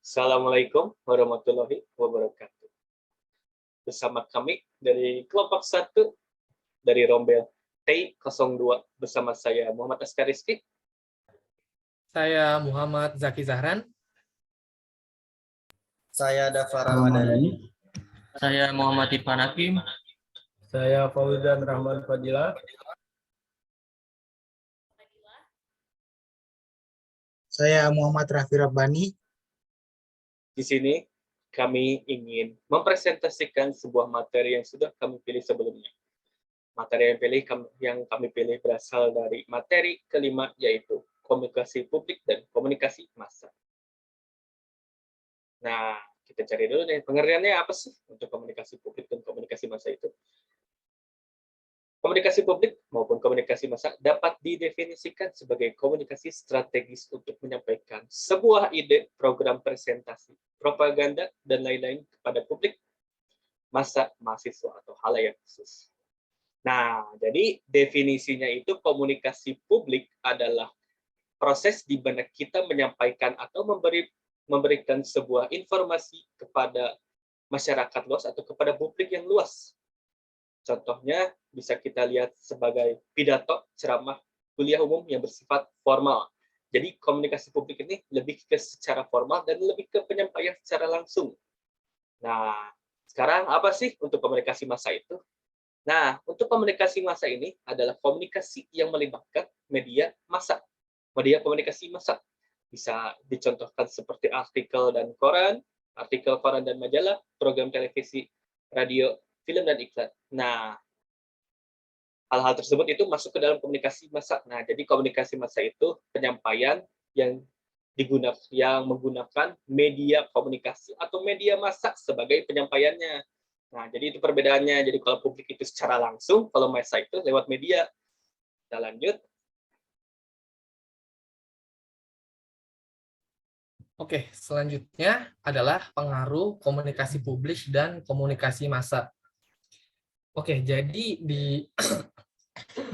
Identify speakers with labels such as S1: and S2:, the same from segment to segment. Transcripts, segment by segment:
S1: Assalamualaikum warahmatullahi wabarakatuh. Bersama kami dari kelompok 1 dari Rombel T02 bersama saya Muhammad Askar Rizky.
S2: Saya Muhammad Zaki Zahran.
S3: Saya Dafar Ramadhani.
S4: Saya Muhammad Irfan Hakim.
S5: Saya Fauzan Rahman Fadila.
S3: Saya Muhammad Rafi Rabbani.
S1: Di sini kami ingin mempresentasikan sebuah materi yang sudah kami pilih sebelumnya. Materi yang kami pilih berasal dari materi kelima, yaitu komunikasi publik dan komunikasi massa. Nah, kita cari dulu nih, pengertiannya apa sih untuk komunikasi publik dan komunikasi massa itu? Komunikasi publik maupun komunikasi massa dapat didefinisikan sebagai komunikasi strategis untuk menyampaikan sebuah ide, program presentasi, propaganda, dan lain-lain kepada publik, massa, mahasiswa, atau halayak khusus. Nah, jadi definisinya itu komunikasi publik adalah proses di mana kita menyampaikan atau memberikan sebuah informasi kepada masyarakat luas atau kepada publik yang luas. Contohnya bisa kita lihat sebagai pidato, ceramah, kuliah umum yang bersifat formal. Jadi komunikasi publik ini lebih ke secara formal dan lebih ke penyampaian secara langsung. Nah, sekarang apa sih untuk komunikasi massa itu? Nah, untuk komunikasi massa ini adalah komunikasi yang melibatkan media massa. Media komunikasi massa bisa dicontohkan seperti artikel koran dan majalah, program televisi, radio, film, dan iklan. Nah, hal-hal tersebut itu masuk ke dalam komunikasi massa. Nah, jadi komunikasi massa itu penyampaian yang menggunakan media komunikasi atau media massa sebagai penyampaiannya. Nah, jadi itu perbedaannya. Jadi kalau publik itu secara langsung, kalau massa itu lewat media. Kita lanjut.
S2: Oke, selanjutnya adalah pengaruh komunikasi publik dan komunikasi massa. Oke, jadi di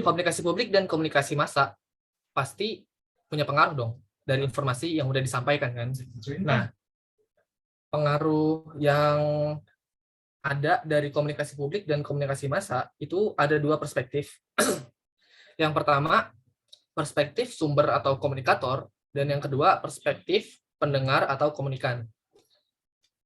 S2: komunikasi publik dan komunikasi massa pasti punya pengaruh dong dari informasi yang udah disampaikan kan. Nah, pengaruh yang ada dari komunikasi publik dan komunikasi massa itu ada dua perspektif. Yang pertama, perspektif sumber atau komunikator, dan yang kedua, perspektif pendengar atau komunikan.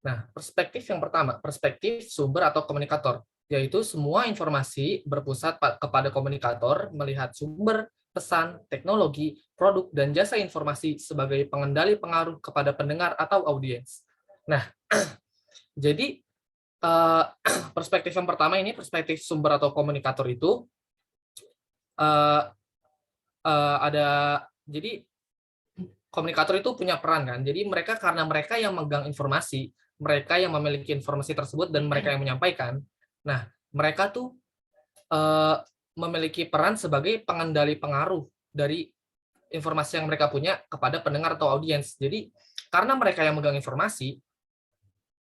S2: Nah, perspektif yang pertama, perspektif sumber atau komunikator, yaitu semua informasi berpusat kepada komunikator melihat sumber, pesan, teknologi, produk, dan jasa informasi sebagai pengendali pengaruh kepada pendengar atau audiens. Nah, jadi perspektif yang pertama ini, perspektif sumber atau komunikator itu jadi komunikator itu punya peran kan. Jadi karena mereka yang megang informasi, mereka yang memiliki informasi tersebut dan mereka yang menyampaikan. Nah, mereka tuh memiliki peran sebagai pengendali pengaruh dari informasi yang mereka punya kepada pendengar atau audiens. Jadi karena mereka yang megang informasi,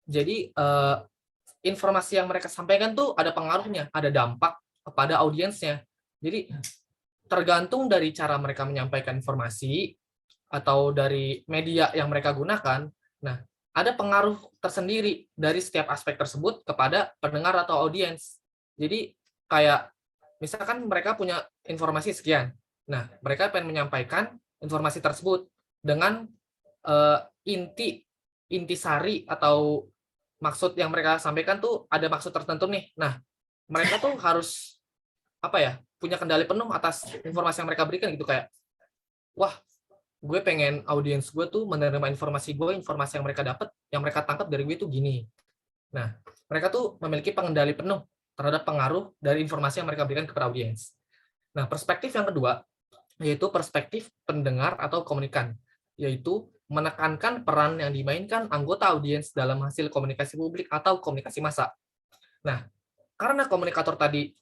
S2: jadi informasi yang mereka sampaikan tuh ada pengaruhnya, ada dampak kepada audiensnya. Jadi tergantung dari cara mereka menyampaikan informasi atau dari media yang mereka gunakan, nah, ada pengaruh tersendiri dari setiap aspek tersebut kepada pendengar atau audiens. Jadi, kayak, misalkan mereka punya informasi sekian, nah, mereka pengen menyampaikan informasi tersebut dengan intisari atau maksud yang mereka sampaikan tuh ada maksud tertentu nih. Nah, mereka tuh harus, punya kendali penuh atas informasi yang mereka berikan gitu, kayak, wah, gue pengen audiens gue tuh menerima informasi yang mereka dapat, yang mereka tangkap dari gue tuh gini. Nah, mereka tuh memiliki pengendali penuh terhadap pengaruh dari informasi yang mereka berikan kepada audiens. Nah, perspektif yang kedua, yaitu perspektif pendengar atau komunikan, yaitu menekankan peran yang dimainkan anggota audiens dalam hasil komunikasi publik atau komunikasi massa. Nah, karena komunikator tadi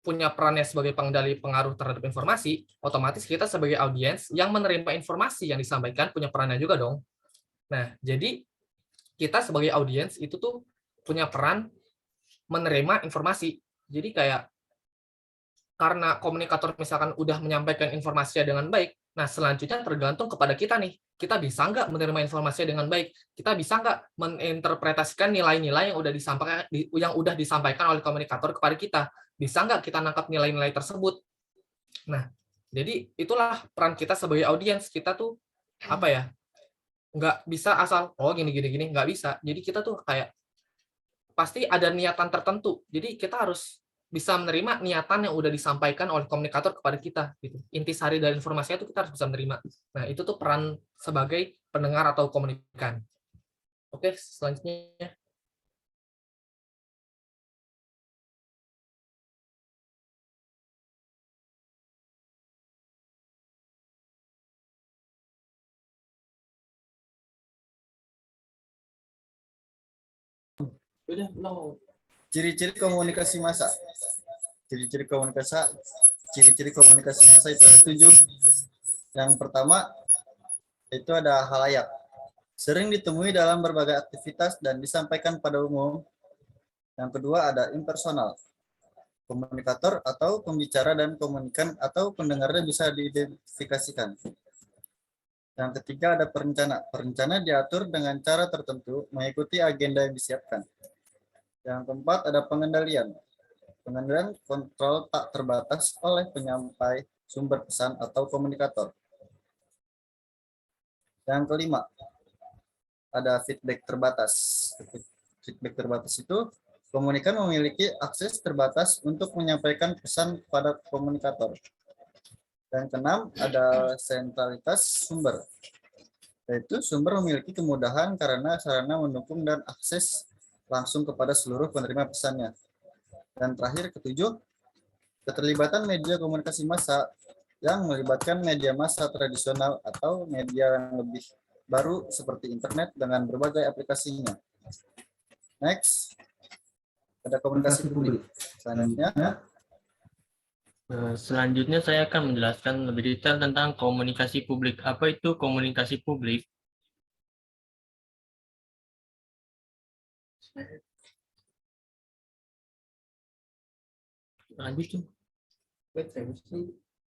S2: punya perannya sebagai pengendali pengaruh terhadap informasi, otomatis kita sebagai audiens yang menerima informasi yang disampaikan punya perannya juga dong. Nah, jadi kita sebagai audiens itu tuh punya peran menerima informasi. Jadi kayak karena komunikator misalkan udah menyampaikan informasinya dengan baik, nah selanjutnya tergantung kepada kita nih. Kita bisa nggak menerima informasinya dengan baik? Kita bisa nggak menginterpretasikan nilai-nilai yang udah disampaikan oleh komunikator kepada kita? Bisa nggak kita nangkap nilai-nilai tersebut? Nah, jadi itulah peran kita sebagai audiens. Kita tuh apa ya? Nggak bisa asal gini nggak bisa. Jadi kita tuh kayak pasti ada niatan tertentu. Jadi kita harus bisa menerima niatan yang udah disampaikan oleh komunikator kepada kita gitu. Intisari dari informasinya itu kita harus bisa menerima. Nah, itu tuh peran sebagai pendengar atau komunikan. Oke, selanjutnya. Udah, belum.
S3: Ciri-ciri komunikasi massa. Ciri-ciri komunikasi massa itu ada 7. Yang pertama itu ada halayak. Sering ditemui dalam berbagai aktivitas dan disampaikan pada umum. Yang kedua ada impersonal. Komunikator atau pembicara dan komunikan atau pendengarnya bisa diidentifikasikan. Yang ketiga ada perencana. Perencana diatur dengan cara tertentu mengikuti agenda yang disiapkan. Yang keempat ada pengendalian. Pengendalian kontrol tak terbatas oleh penyampai sumber pesan atau komunikator. Yang kelima ada feedback terbatas. Feedback terbatas itu komunikan memiliki akses terbatas untuk menyampaikan pesan kepada komunikator. Yang keenam ada sentralitas sumber. Yaitu sumber memiliki kemudahan karena sarana mendukung dan akses langsung kepada seluruh penerima pesannya. Dan terakhir ketujuh, keterlibatan media komunikasi massa yang melibatkan media massa tradisional atau media yang lebih baru seperti internet dengan berbagai aplikasinya. Next, ada komunikasi publik.
S4: Selanjutnya saya akan menjelaskan lebih detail tentang komunikasi publik. Apa itu komunikasi publik? Lanjut tuh.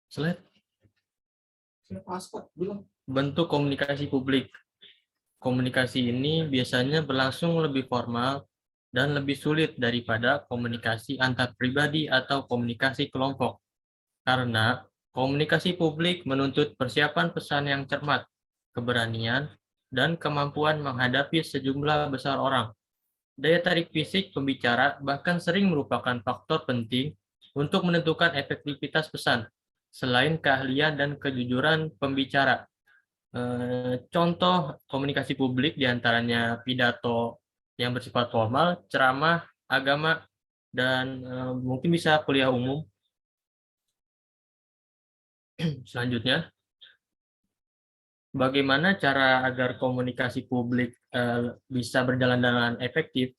S4: Slide. Bentuk komunikasi publik. Komunikasi ini biasanya berlangsung lebih formal dan lebih sulit daripada komunikasi antar pribadi atau komunikasi kelompok. Karena komunikasi publik menuntut persiapan pesan yang cermat, keberanian, dan kemampuan menghadapi sejumlah besar orang. Daya tarik fisik pembicara bahkan sering merupakan faktor penting untuk menentukan efektivitas pesan, selain keahlian dan kejujuran pembicara. Contoh komunikasi publik diantaranya pidato yang bersifat formal, ceramah, agama, dan mungkin bisa kuliah umum. Selanjutnya, bagaimana cara agar komunikasi publik bisa berjalan dengan efektif?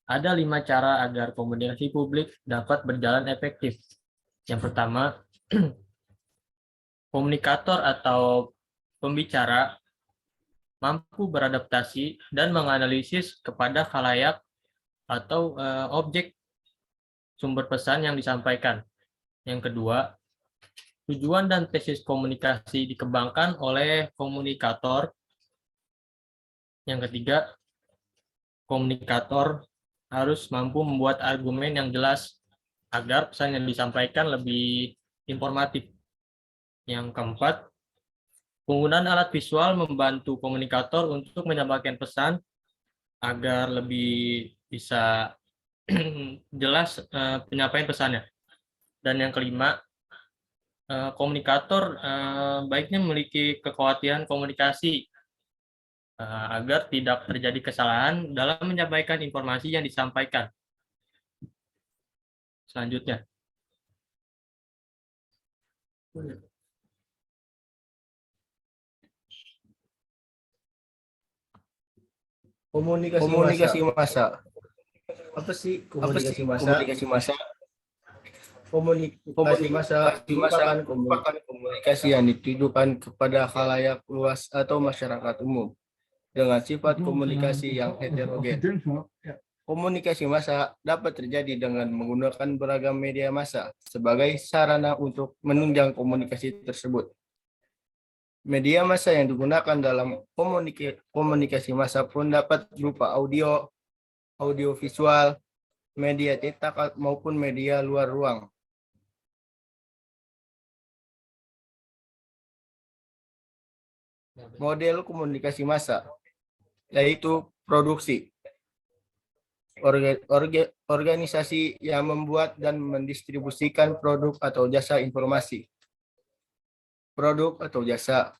S4: Ada 5 cara agar komunikasi publik dapat berjalan efektif. Yang pertama, komunikator atau pembicara mampu beradaptasi dan menganalisis kepada khalayak atau objek sumber pesan yang disampaikan. Yang kedua, tujuan dan tesis komunikasi dikembangkan oleh komunikator. Yang ketiga, komunikator harus mampu membuat argumen yang jelas agar pesan yang disampaikan lebih informatif. Yang keempat, penggunaan alat visual membantu komunikator untuk menyampaikan pesan agar lebih bisa jelas penyampaian pesannya. Dan yang kelima, komunikator baiknya memiliki kekhawatiran komunikasi agar tidak terjadi kesalahan dalam menyampaikan informasi yang disampaikan. Selanjutnya.
S5: Komunikasi massa. Apa sih komunikasi massa? Komunikasi massa merupakan komunikasi yang ditujukan kepada khalayak luas atau masyarakat umum dengan sifat komunikasi yang heterogen. Komunikasi massa dapat terjadi dengan menggunakan beragam media massa sebagai sarana untuk menunjang komunikasi tersebut. Media massa yang digunakan dalam komunikasi massa pun dapat berupa audio, audiovisual, media cetak maupun media luar ruang. Model komunikasi massa yaitu produksi. Organisasi yang membuat dan mendistribusikan produk atau jasa informasi. Produk atau jasa.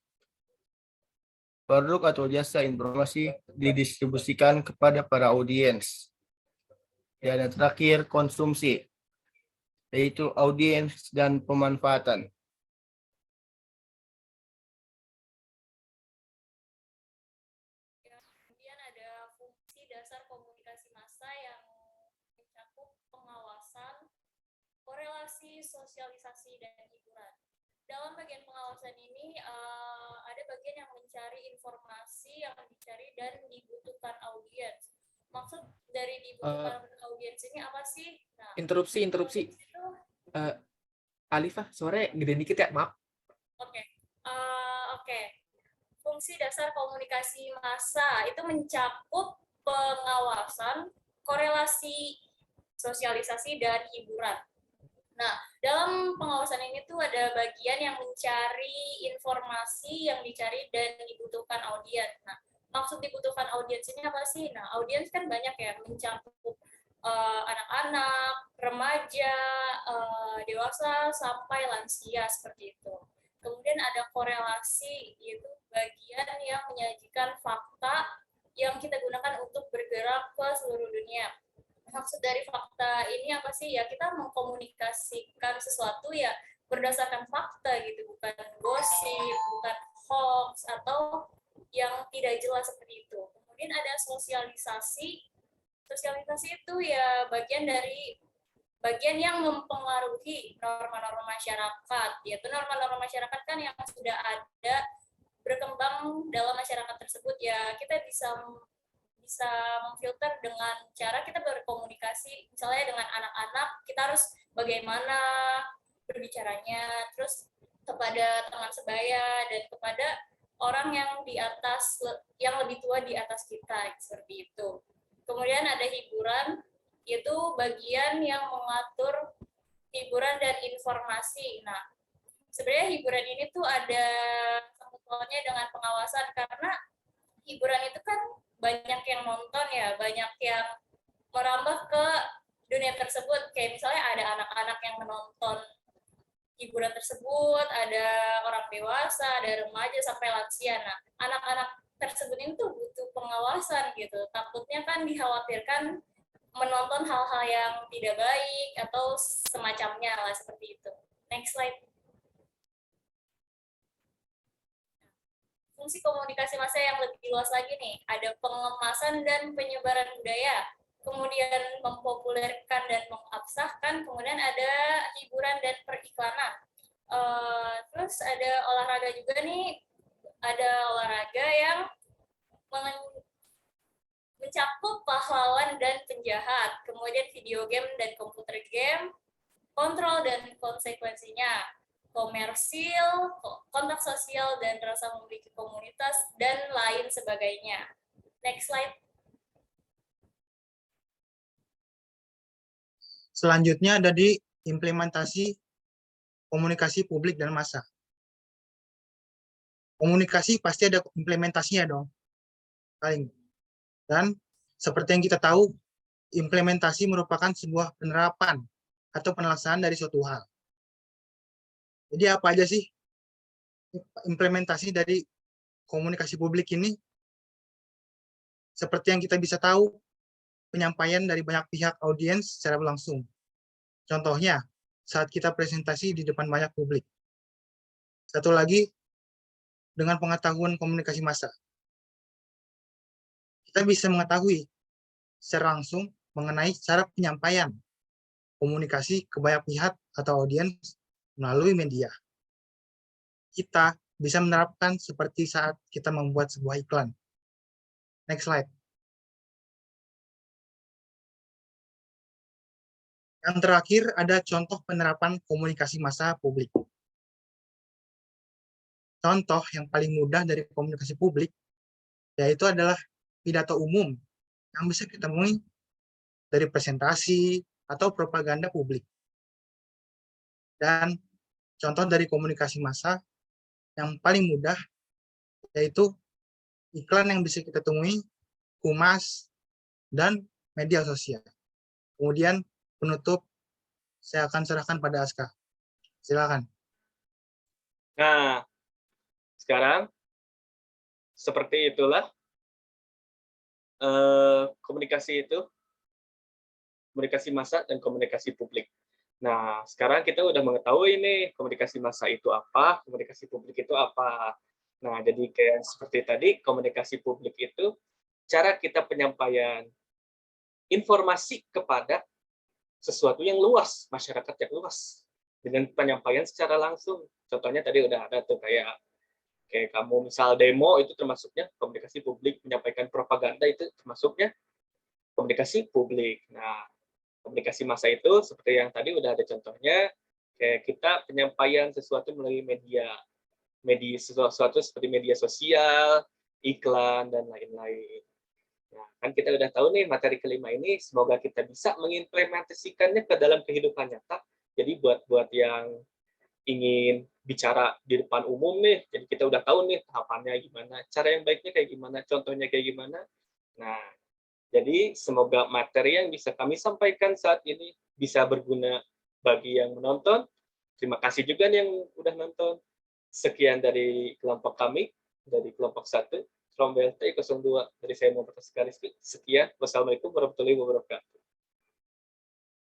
S5: Produk atau jasa informasi didistribusikan kepada para audiens. Dan yang terakhir, konsumsi, yaitu audiens dan pemanfaatan.
S6: Kemudian ada fungsi dasar komunikasi massa yang mencakup pengawasan, korelasi, sosialisasi, dan hiburan. Dalam bagian pengawasan ini ada bagian yang mencari informasi yang dicari dan dibutuhkan audiens. Maksud dari dibutuhkan audiens ini apa sih? Nah,
S2: Interupsi.
S6: itu
S2: Alifah, suaranya gede dikit ya, maaf.
S6: Oke. Fungsi dasar komunikasi massa itu mencakup pengawasan, korelasi, sosialisasi, dan hiburan. Nah, dalam pengawasan ini tuh ada bagian yang mencari informasi yang dicari dan dibutuhkan audiens. Nah, maksud dibutuhkan audiens ini apa sih? Nah, audiens kan banyak ya, mencakup anak-anak, remaja, dewasa, sampai lansia seperti itu. Kemudian ada korelasi, yaitu bagian yang menyajikan fakta yang kita gunakan untuk bergerak ke seluruh dunia. Maksud dari fakta ini apa sih? Ya kita mengkomunikasikan sesuatu ya berdasarkan fakta gitu, bukan gosip, bukan hoax, atau yang tidak jelas seperti itu. Kemudian ada sosialisasi. Sosialisasi itu ya bagian yang mempengaruhi norma-norma masyarakat, yaitu norma-norma masyarakat kan yang sudah ada berkembang dalam masyarakat tersebut ya kita bisa memfilter dengan cara kita berkomunikasi, misalnya dengan anak-anak kita harus bagaimana berbicaranya, terus kepada teman sebaya dan kepada orang yang di atas, yang lebih tua di atas kita, seperti itu. Kemudian ada hiburan, yaitu bagian yang mengatur hiburan dan informasi. Nah, sebenarnya hiburan ini tuh ada sangkut-pautnya dengan pengawasan, karena hiburan itu kan banyak yang nonton ya, banyak yang merambah ke dunia tersebut. Kayak misalnya ada anak-anak yang menonton hiburan tersebut, ada orang dewasa, ada remaja sampai lansia. Nah, anak-anak tersebut ini tuh butuh pengawasan gitu. Takutnya kan dikhawatirkan menonton hal-hal yang tidak baik atau semacamnya lah, seperti itu. Next slide. Fungsi komunikasi massa yang lebih luas lagi nih, ada pengemasan dan penyebaran budaya, kemudian mempopulerkan dan mengabsahkan, kemudian ada hiburan dan periklanan. Terus ada olahraga juga nih, ada olahraga yang mencakup pahlawan dan penjahat, kemudian video game dan komputer game, kontrol dan konsekuensinya, komersil, kontak sosial dan rasa memiliki komunitas, dan lain sebagainya. Next slide.
S7: Selanjutnya ada di implementasi komunikasi publik dan massa. Komunikasi pasti ada implementasinya dong. Dan seperti yang kita tahu, implementasi merupakan sebuah penerapan atau pelaksanaan dari suatu hal. Jadi apa aja sih implementasi dari komunikasi publik ini? Seperti yang kita bisa tahu, penyampaian dari banyak pihak audiens secara langsung. Contohnya, saat kita presentasi di depan banyak publik. Satu lagi, dengan pengetahuan komunikasi massa. Kita bisa mengetahui secara langsung mengenai cara penyampaian komunikasi ke banyak pihak atau audiens melalui media. Kita bisa menerapkan seperti saat kita membuat sebuah iklan. Next slide. Yang terakhir ada contoh penerapan komunikasi massa publik. Contoh yang paling mudah dari komunikasi publik yaitu adalah pidato umum yang bisa kita temui dari presentasi atau propaganda publik. Dan contoh dari komunikasi massa yang paling mudah yaitu iklan yang bisa kita temui, humas, dan media sosial. Kemudian penutup saya akan serahkan pada Aska. Silakan.
S1: Nah, sekarang seperti itulah komunikasi itu, komunikasi massa dan komunikasi publik. Nah, sekarang kita udah mengetahui nih komunikasi massa itu apa, komunikasi publik itu apa. Nah, jadi kayak seperti tadi, komunikasi publik itu cara kita penyampaian informasi kepada sesuatu yang luas, masyarakat yang luas, dengan penyampaian secara langsung. Contohnya tadi udah ada tuh kayak kamu misal demo itu termasuknya komunikasi publik, menyampaikan propaganda itu termasuknya komunikasi publik. Nah, komunikasi massa itu seperti yang tadi udah ada contohnya, kayak kita penyampaian sesuatu melalui media sesuatu seperti media sosial, iklan, dan lain-lain. Nah, kan kita udah tahu nih materi kelima ini, semoga kita bisa mengimplementasikannya ke dalam kehidupan nyata. Jadi buat yang ingin bicara di depan umum nih, jadi kita udah tahu nih tahapannya gimana, cara yang baiknya kayak gimana, contohnya kayak gimana. Nah, jadi semoga materi yang bisa kami sampaikan saat ini bisa berguna bagi yang menonton. Terima kasih juga nih yang udah nonton. Sekian dari kelompok kami, dari kelompok 1, from BLT 02, dari saya Muhammad Rizky. Sekian, wassalamualaikum warahmatullahi wabarakatuh.